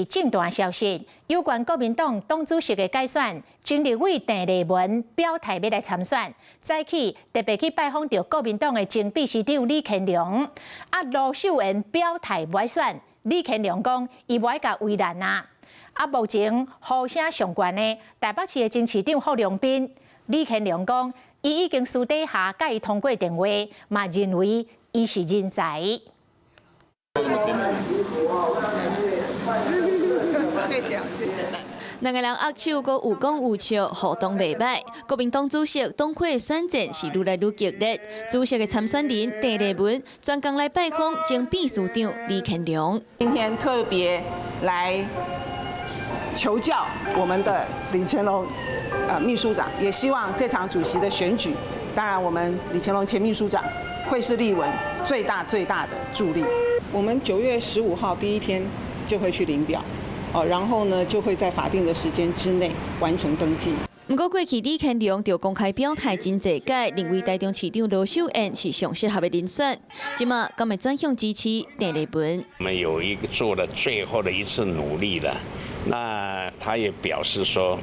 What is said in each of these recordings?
正大消息，有关国民党党主席的改选，前立委郑丽文表态要来参选，早起特别去拜访到国民党的前秘书长李乾隆。卢秀燕表态不爱选，李乾隆讲伊不爱甲为难啊。目前呼声上悬的台北市的前市长霍良斌，李乾隆讲伊已经私底下甲伊通过电话，嘛认为伊是人才。谢谢。两个人握手，阁有讲有笑，互动袂歹。国民党主席党魁选战是愈来愈激烈，主席的参选人郑丽文专工来拜访前秘书长李乾隆。今天特别来求教我们的李乾隆秘书长，也希望这场主席的选举，当然我们李乾隆前秘书长会是立文最大的助力。我们9月15号第一天就会去领表。然后呢，就会在法定的时间之内完成登记。不过过去李乾隆就公开表态真侪届，认为台中市长卢秀燕是上适合的人选，今嘛敢会转向支持郑丽文。我们有做了最后的一次努力了，那他也表示说，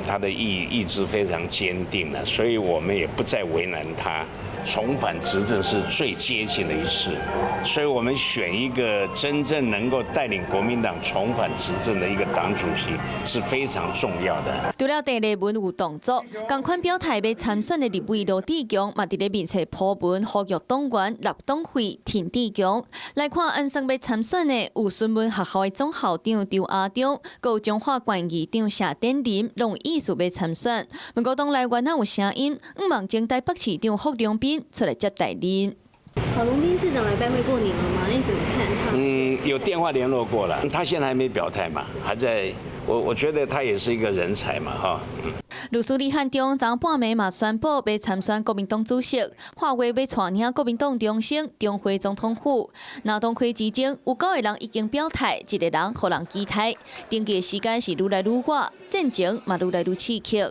他的意志非常坚定了，所以我们也不再为难他。重返执政是最接近的一事，所以我们选一个真正能够带领国民党重返执政的一个党主席是非常重要的。除了郑丽文有动作，同款表态要参选的立委罗志强，嘛伫咧面册铺文呼吁党员立党费挺志强。来看安生要参选的有孙文学校的总校长张亚中，佮有中华县议长谢典林，拢有意思要参选。不过党内原来有声音，望前台北市长霍良斌出来接待您。郝龙斌市长来拜会过你了吗？你怎么看他？有电话联络过了，他现在还没表态嘛，还在。我觉得他也是一个人才嘛，哈。律师李汉忠昨半暝嘛宣布要参选国民党主席，话话要带领国民党中心中回总统府。那党魁之前有9个人已经表态，一个人互人期待，登记的时间是愈来愈晚，战情嘛愈来愈刺激。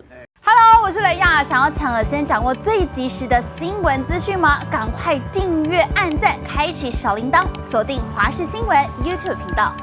Hello， 我是雷亚，想要抢先掌握最及时的新闻资讯吗？赶快订阅、按赞、开启小铃铛，锁定华视新闻 YouTube 频道。